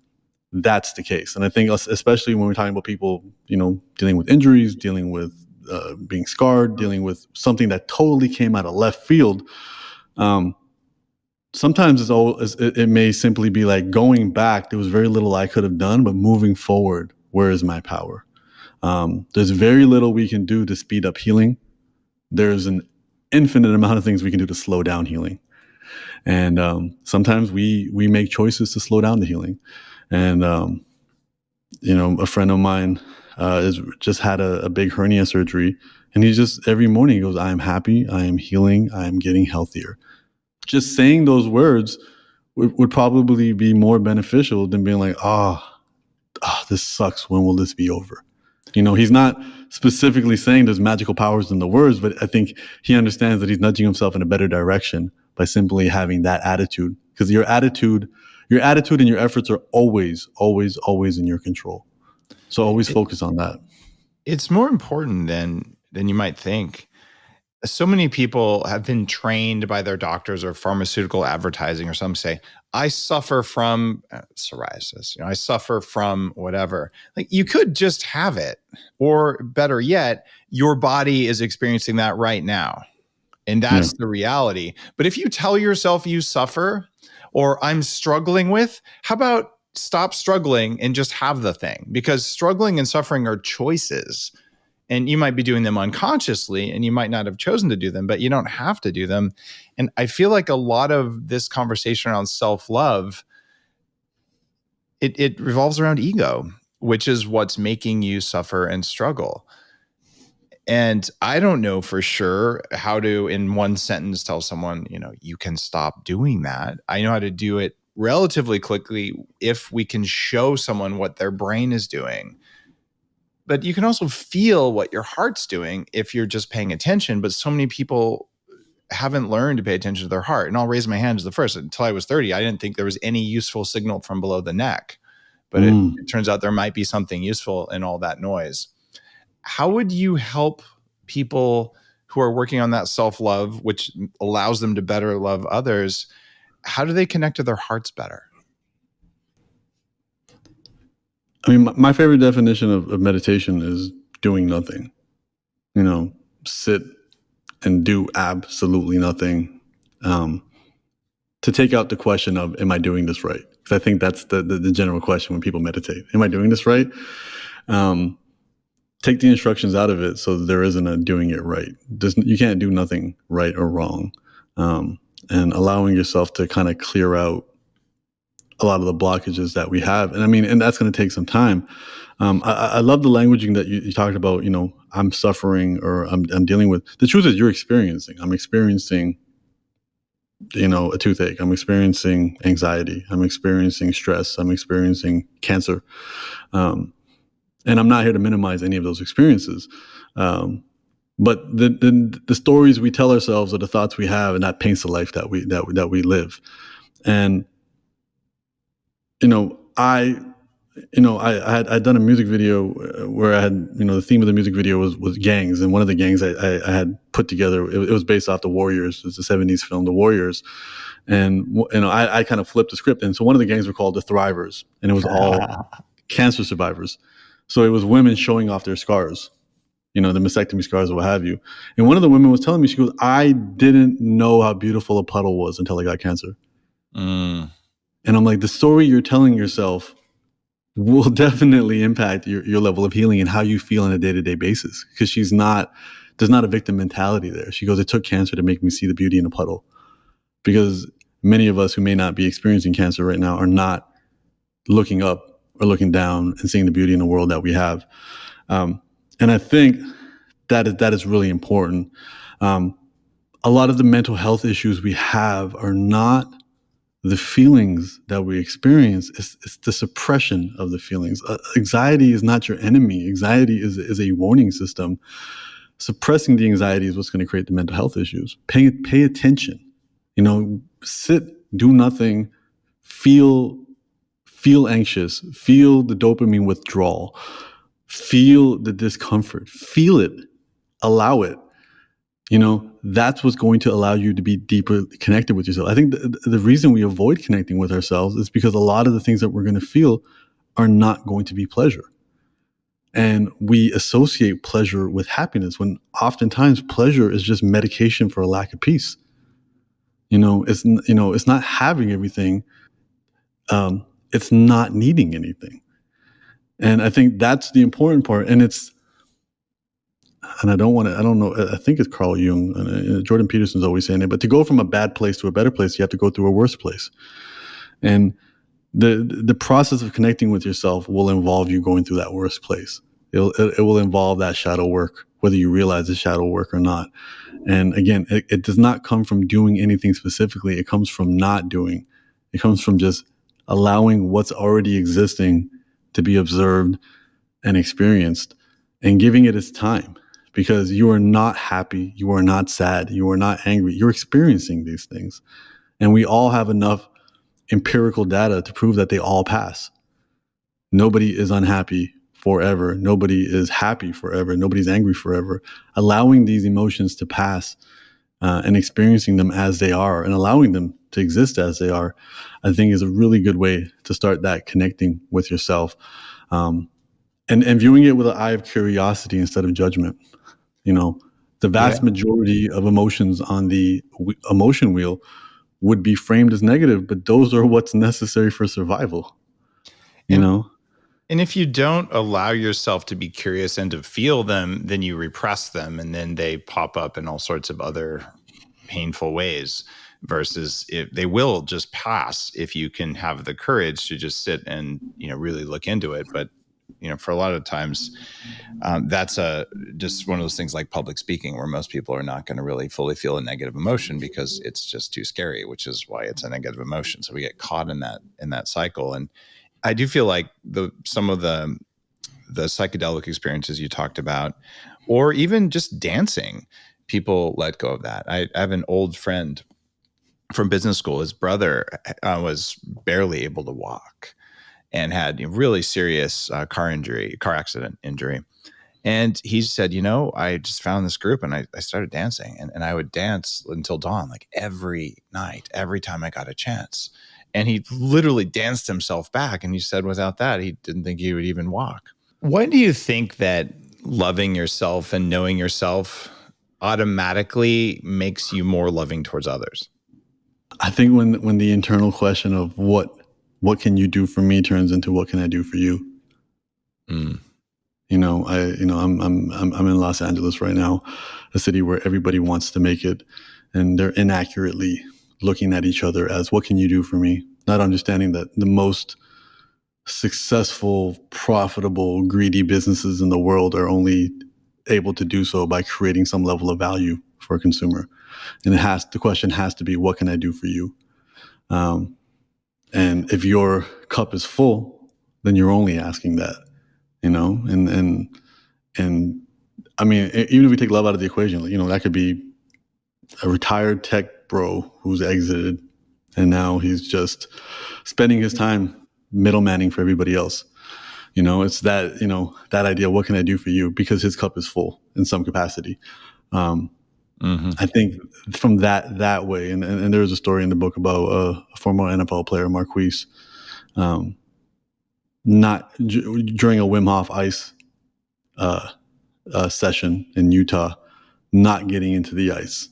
that's the case. And I think especially when we're talking about people, dealing with injuries, dealing with being scarred, dealing with something that totally came out of left field, sometimes it may simply be like going back. There was very little I could have done, but moving forward, where is my power? There's very little we can do to speed up healing. There's an infinite amount of things we can do to slow down healing. And sometimes we make choices to slow down the healing. And, a friend of mine just had a big hernia surgery. And he just, every morning he goes, I am happy, I am healing, I am getting healthier. Just saying those words would probably be more beneficial than being like, this sucks. When will this be over? He's not specifically saying there's magical powers in the words, but I think he understands that he's nudging himself in a better direction by simply having that attitude. Because your attitude and your efforts are always, always, always in your control. So always focus on that. It's more important than you might think. So many people have been trained by their doctors or pharmaceutical advertising, or some say, I suffer from psoriasis, I suffer from whatever. Like, you could just have it, or better yet, your body is experiencing that right now. And that's the reality. But if you tell yourself you suffer or I'm struggling with, how about stop struggling and just have the thing? Because struggling and suffering are choices. And you might be doing them unconsciously, and you might not have chosen to do them, but you don't have to do them. And I feel like a lot of this conversation around self-love, it revolves around ego, which is what's making you suffer and struggle. And I don't know for sure how to, in one sentence, tell someone, you can stop doing that. I know how to do it relatively quickly if we can show someone what their brain is doing. But you can also feel what your heart's doing if you're just paying attention. But so many people haven't learned to pay attention to their heart. And I'll raise my hand as the first. Until I was 30, I didn't think there was any useful signal from below the neck. But it turns out there might be something useful in all that noise. How would you help people who are working on that self-love, which allows them to better love others? How do they connect to their hearts better? I mean, my favorite definition of meditation is doing nothing. Sit and do absolutely nothing. To take out the question of, am I doing this right? Because I think that's the general question when people meditate. Am I doing this right? Take the instructions out of it so there isn't a doing it right. You can't do nothing right or wrong. And allowing yourself to kind of clear out a lot of the blockages that we have. And that's going to take some time. I love the languaging that you talked about, I'm suffering or I'm dealing with. The truth is I'm experiencing, a toothache. I'm experiencing anxiety. I'm experiencing stress. I'm experiencing cancer. And I'm not here to minimize any of those experiences. But the stories we tell ourselves or the thoughts we have, and that paints the life that we live. And I'd done a music video where I had, the theme of the music video was gangs. And one of the gangs I had put together, it was based off The Warriors. It's a 70s film, The Warriors. And, I kind of flipped the script. And so one of the gangs were called the Thrivers, and it was all cancer survivors. So it was women showing off their scars, the mastectomy scars or what have you. And one of the women was telling me, she goes, I didn't know how beautiful a puddle was until I got cancer. And I'm like, the story you're telling yourself will definitely impact your level of healing and how you feel on a day-to-day basis. Because there's not a victim mentality there. She goes, it took cancer to make me see the beauty in a puddle. Because many of us who may not be experiencing cancer right now are not looking up or looking down and seeing the beauty in the world that we have. And I think that is really important. A lot of the mental health issues we have are not the feelings that we experience. It's the suppression of the feelings. Anxiety is not your enemy. Anxiety is a warning system. Suppressing the anxiety is what's going to create the mental health issues. Pay attention. Sit, do nothing, feel anxious, feel the dopamine withdrawal, feel the discomfort, feel it, allow it. That's what's going to allow you to be deeper connected with yourself. I think the reason we avoid connecting with ourselves is because a lot of the things that we're going to feel are not going to be pleasure. And we associate pleasure with happiness when oftentimes pleasure is just medication for a lack of peace. It's not having everything. It's not needing anything. And I think that's the important part. And I don't know, I think it's Carl Jung, and Jordan Peterson's always saying it, but to go from a bad place to a better place, you have to go through a worse place. And the process of connecting with yourself will involve you going through that worst place. It will involve that shadow work, whether you realize it's shadow work or not. And again, it does not come from doing anything specifically. It comes from not doing. It comes from just allowing what's already existing to be observed and experienced and giving it its time. Because you are not happy, you are not sad, you are not angry. You're experiencing these things. And we all have enough empirical data to prove that they all pass. Nobody is unhappy forever. Nobody is happy forever. Nobody's angry forever. Allowing these emotions to pass and experiencing them as they are and allowing them to exist as they are, I think is a really good way to start that connecting with yourself. And viewing it with an eye of curiosity instead of judgment. The vast majority of emotions on the emotion wheel would be framed as negative, but those are what's necessary for survival. And if you don't allow yourself to be curious and to feel them, then you repress them, and then they pop up in all sorts of other painful ways. Versus they will just pass if you can have the courage to just sit and really look into it. But for a lot of times, that's just one of those things like public speaking, where most people are not going to really fully feel a negative emotion because it's just too scary, which is why it's a negative emotion. So we get caught in that cycle. And I do feel like some of the psychedelic experiences you talked about, or even just dancing, people let go of that. I have an old friend from business school. His brother was barely able to walk and had really serious car accident injury. And he said, I just found this group and I started dancing, and I would dance until dawn, like every night, every time I got a chance. And he literally danced himself back. And he said without that, he didn't think he would even walk. Why do you think that loving yourself and knowing yourself automatically makes you more loving towards others? I think when the internal question of what can you do for me turns into what can I do for you? I'm in Los Angeles right now, a city where everybody wants to make it, and they're inaccurately looking at each other as what can you do for me? Not understanding that the most successful, profitable, greedy businesses in the world are only able to do so by creating some level of value for a consumer. And the question has to be, what can I do for you? And if your cup is full, then you're only asking that, and I mean, even if we take love out of the equation, that could be a retired tech bro who's exited, and now he's just spending his time middlemaning for everybody else. It's that, that idea, what can I do for you? Because his cup is full in some capacity. I think from that way, and there was a story in the book about a former NFL player, Marquise, not during a Wim Hof ice session in Utah, not getting into the ice,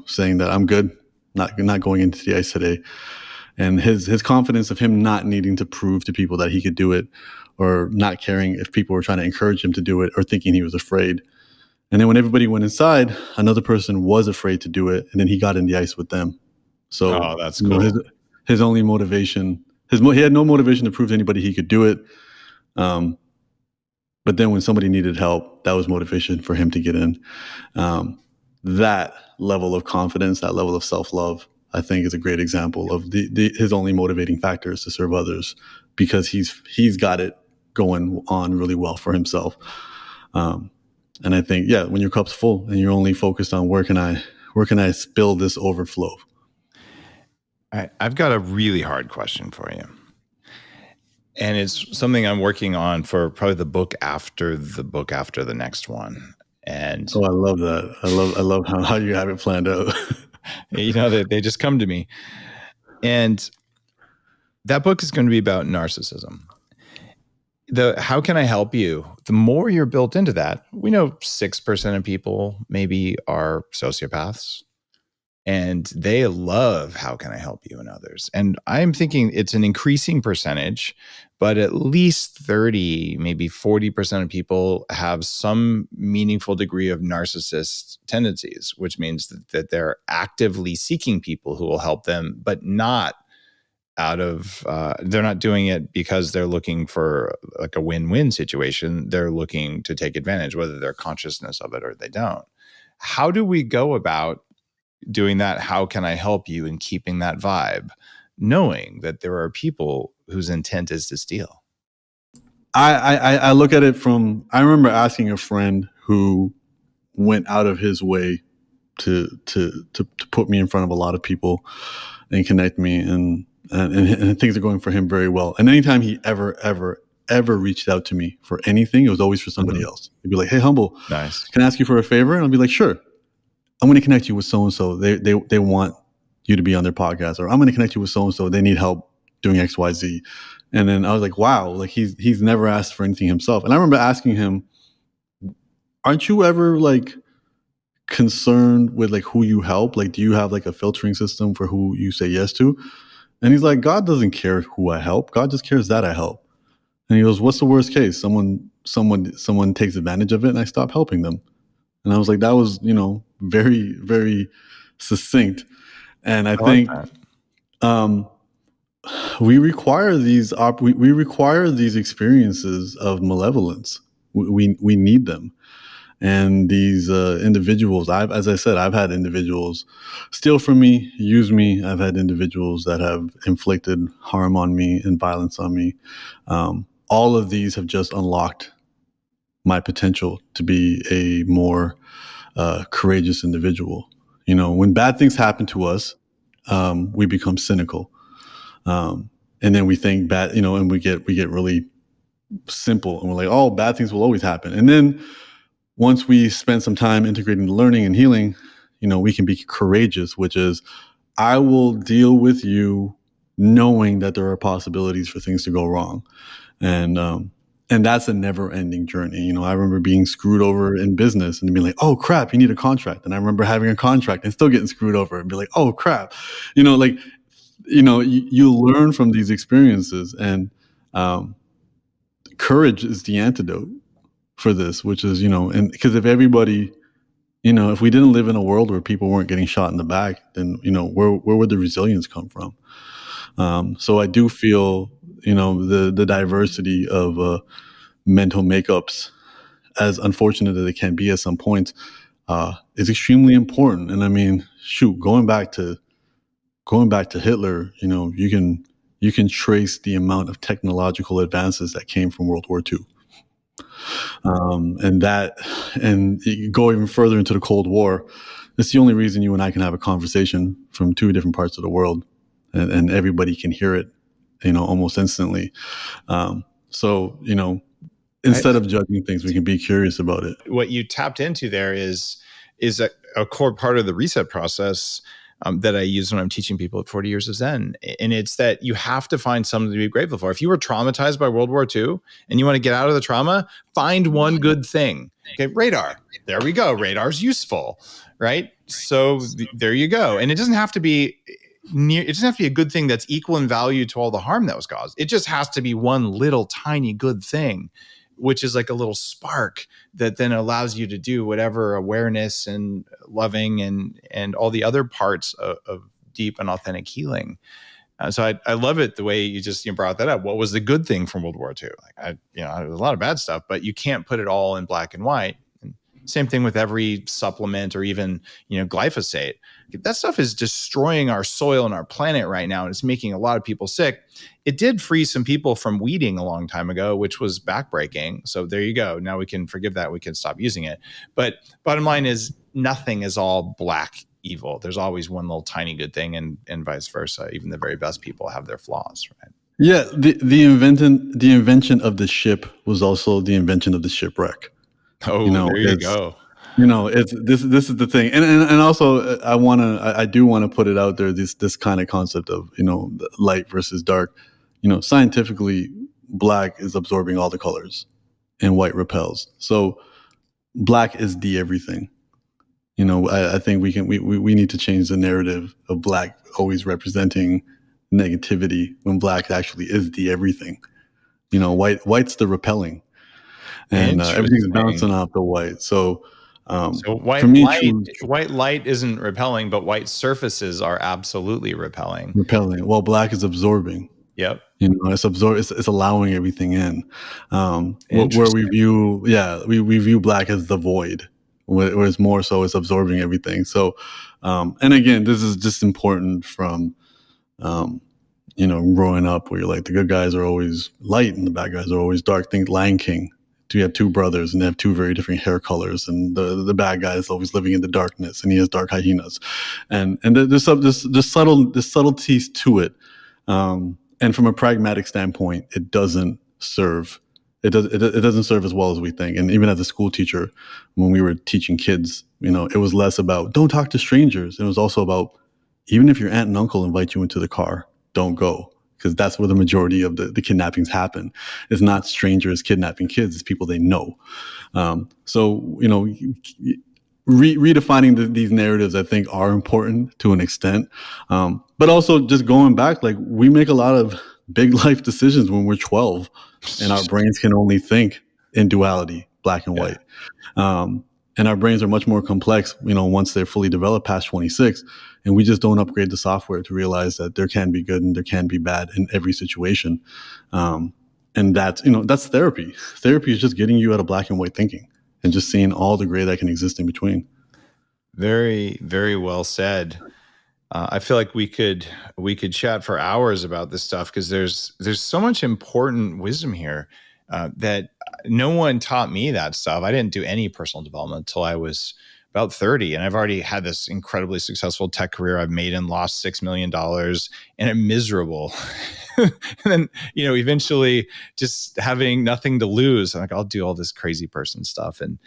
saying that I'm good, not going into the ice today. And his confidence of him not needing to prove to people that he could do it, or not caring if people were trying to encourage him to do it or thinking he was afraid. And then when everybody went inside, another person was afraid to do it, and then he got in the ice with them. So that's cool. His only motivation, he had no motivation to prove to anybody he could do it. But then when somebody needed help, that was motivation for him to get in. That level of confidence, that level of self-love, I think is a great example of his only motivating factor is to serve others, because he's got it going on really well for himself. And I think, when your cup's full and you're only focused on where can I spill this overflow? I've got a really hard question for you. And it's something I'm working on for probably the book after the next one. And I love that. I love how you have it planned out. They just come to me. And that book is going to be about narcissism. How can I help you? The more you're built into that, we know 6% of people maybe are sociopaths, and they love how can I help you and others. And I'm thinking it's an increasing percentage, but at least 30, maybe 40% of people have some meaningful degree of narcissist tendencies, which means that they're actively seeking people who will help them, but not they're not doing it because they're looking for like a win-win situation. They're looking to take advantage, whether they're consciousness of it or they don't. How do we go about doing that? How can I help you in keeping that vibe, knowing that there are people whose intent is to steal? I look at it I remember asking a friend who went out of his way to put me in front of a lot of people and connect me, and things are going for him very well. And anytime he ever reached out to me for anything, it was always for somebody else. He'd be like, "Hey, Humble, nice. Can I ask you for a favor?" And I'll be like, "Sure. I'm going to connect you with so-and-so. They want you to be on their podcast," or "I'm going to connect you with so-and-so. They need help doing X, Y, Z." And then I was like, wow, like he's never asked for anything himself. And I remember asking him, "Aren't you ever like concerned with like who you help? Like, do you have like a filtering system for who you say yes to?" And he's like, "God doesn't care who I help. God just cares that I help." And he goes, "What's the worst case? Someone takes advantage of it and I stop helping them." And I was like, that was, very, very succinct. And I think we require these experiences of malevolence. We need them. And these individuals, as I said, I've had individuals steal from me, use me. I've had individuals that have inflicted harm on me and violence on me. All of these have just unlocked my potential to be a more courageous individual. When bad things happen to us, we become cynical, and then we think bad. And we get really simple, and we're like, "Oh, bad things will always happen." And then once we spend some time integrating the learning and healing, we can be courageous, which is, I will deal with you knowing that there are possibilities for things to go wrong. And that's a never ending journey. I remember being screwed over in business and being like, "Oh crap, you need a contract." And I remember having a contract and still getting screwed over and be like, "Oh crap." You learn from these experiences, and courage is the antidote for this, which is, and because if everybody, if we didn't live in a world where people weren't getting shot in the back, then, where would the resilience come from? So I do feel, the diversity of mental makeups, as unfortunate as it can be at some points, is extremely important. And I mean, shoot, going back to Hitler, you can trace the amount of technological advances that came from World War II. And you go even further into the Cold War. It's the only reason you and I can have a conversation from two different parts of the world, and everybody can hear it, almost instantly. So, instead of judging things, we can be curious about it. What you tapped into there is a core part of the reset process that I use when I'm teaching people at 40 Years of Zen. And it's that you have to find something to be grateful for. If you were traumatized by World War II and you want to get out of the trauma, find one good thing. Okay, radar. There we go. Radar's useful, right? So there you go. And it doesn't have to be, it doesn't have to be a good thing that's equal in value to all the harm that was caused. It just has to be one little tiny good thing, which is like a little spark that then allows you to do whatever awareness and loving and all the other parts of deep and authentic healing. So I love it the way you just brought that up. What was the good thing from World War II? Like there's a lot of bad stuff, but you can't put it all in black and white. And same thing with every supplement or even glyphosate. That stuff is destroying our soil and our planet right now, and it's making a lot of people sick. It did free some people from weeding a long time ago, which was backbreaking. So there you go. Now we can forgive that. We can stop using it. But bottom line is nothing is all black evil. There's always one little tiny good thing, and vice versa. Even the very best people have their flaws, right? Yeah, the invention of the ship was also the invention of the shipwreck. Oh, there you go. It's this is the thing, and also I do want to put it out there, this kind of concept of light versus dark. Scientifically, black is absorbing all the colors, and white repels. So black is the everything. I think we need to change the narrative of black always representing negativity when black actually is the everything. White's the repelling, and everything's bouncing off the white. So white light isn't repelling, but white surfaces are absolutely repelling. Well, black is absorbing. Yep. It's allowing everything in. Where we view black as the void. Whereas more so it's absorbing everything. So, and again, this is just important from, growing up where you're like, the good guys are always light and the bad guys are always dark. Think Lion King. You have two brothers and they have two very different hair colors, and the bad guy is always living in the darkness and he has dark hyenas, and there's subtleties to it. And from a pragmatic standpoint, it doesn't serve. It doesn't serve as well as we think. And even as a school teacher, when we were teaching kids, it was less about don't talk to strangers. It was also about, even if your aunt and uncle invite you into the car, don't go, because that's where the majority of the kidnappings happen. It's not strangers kidnapping kids; it's people they know. Redefining these narratives, I think, are important to an extent. But also just going back, like, we make a lot of big life decisions when we're 12 and our brains can only think in duality, black and white. And our brains are much more complex, once they're fully developed past 26, and we just don't upgrade the software to realize that there can be good and there can be bad in every situation. And that's therapy. Therapy is just getting you out of black and white thinking and just seeing all the gray that can exist in between. Very, very well said. I feel like we could chat for hours about this stuff, because there's so much important wisdom here that no one taught me that stuff. I didn't do any personal development until I was about 30, and I've already had this incredibly successful tech career. I've made and lost $6 million, and I'm miserable. And then, eventually just having nothing to lose, I'm like, I'll do all this crazy person stuff. And,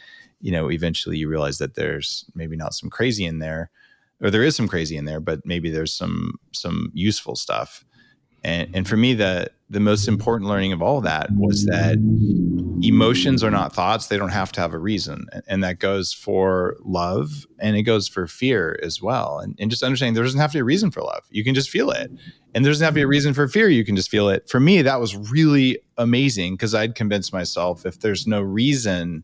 eventually you realize that there's maybe not some crazy in there, or there is some crazy in there, but maybe there's some useful stuff. And for me, the most important learning of all that was that emotions are not thoughts. They don't have to have a reason. And that goes for love, and it goes for fear as well. And just understanding there doesn't have to be a reason for love. You can just feel it. And there doesn't have to be a reason for fear. You can just feel it. For me, that was really amazing, because I'd convinced myself if there's no reason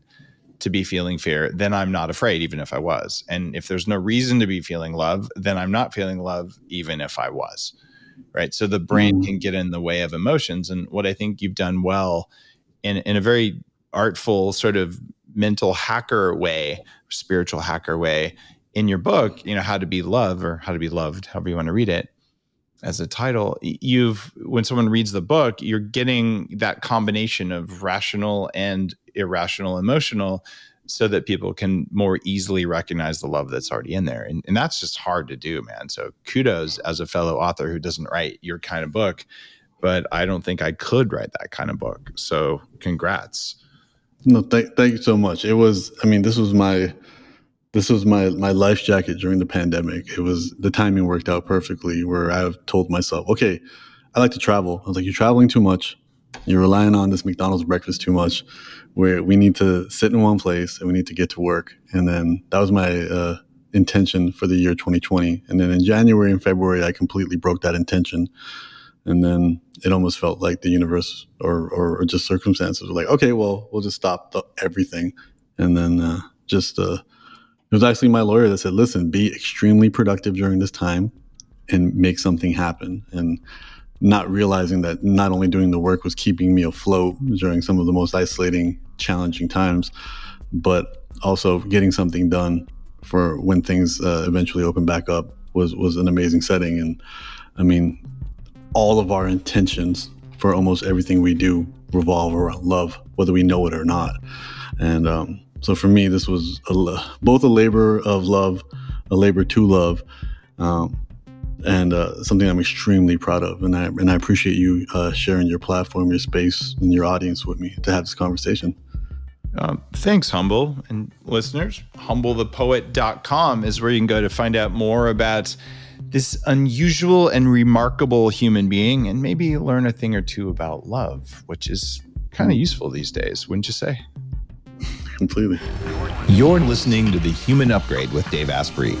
to be feeling fear, then I'm not afraid, even if I was. And if there's no reason to be feeling love, then I'm not feeling love, even if I was. Right. So the brain can get in the way of emotions. And what I think you've done well in a very artful sort of mental hacker way, spiritual hacker way in your book, How to Be Loved, or How to Be Loved, however you want to read it as a title, when someone reads the book, you're getting that combination of rational and irrational emotional, so that people can more easily recognize the love that's already in there. And that's just hard to do, man. So kudos as a fellow author who doesn't write your kind of book, but I don't think I could write that kind of book. So congrats. No, thank you so much. This was my life jacket during the pandemic. The timing worked out perfectly, where I've told myself, okay, I like to travel. I was like, you're traveling too much. You're relying on this McDonald's breakfast too much, where we need to sit in one place and we need to get to work. And then that was my intention for the year 2020. And then in January and February, I completely broke that intention. And then it almost felt like the universe or just circumstances were like, okay, well, we'll just stop everything. And then it was actually my lawyer that said, listen, be extremely productive during this time and make something happen. And not realizing that not only doing the work was keeping me afloat during some of the most isolating, challenging times, but also getting something done for when things eventually open back up was an amazing setting. And I mean, all of our intentions for almost everything we do revolve around love, whether we know it or not. And so for me, this was both a labor of love, a labor to love, and something I'm extremely proud of. And I appreciate you sharing your platform, your space, and your audience with me to have this conversation. Thanks, Humble. And listeners, humblethepoet.com is where you can go to find out more about this unusual and remarkable human being and maybe learn a thing or two about love, which is kind of useful these days, wouldn't you say? Completely. You're listening to The Human Upgrade with Dave Asprey.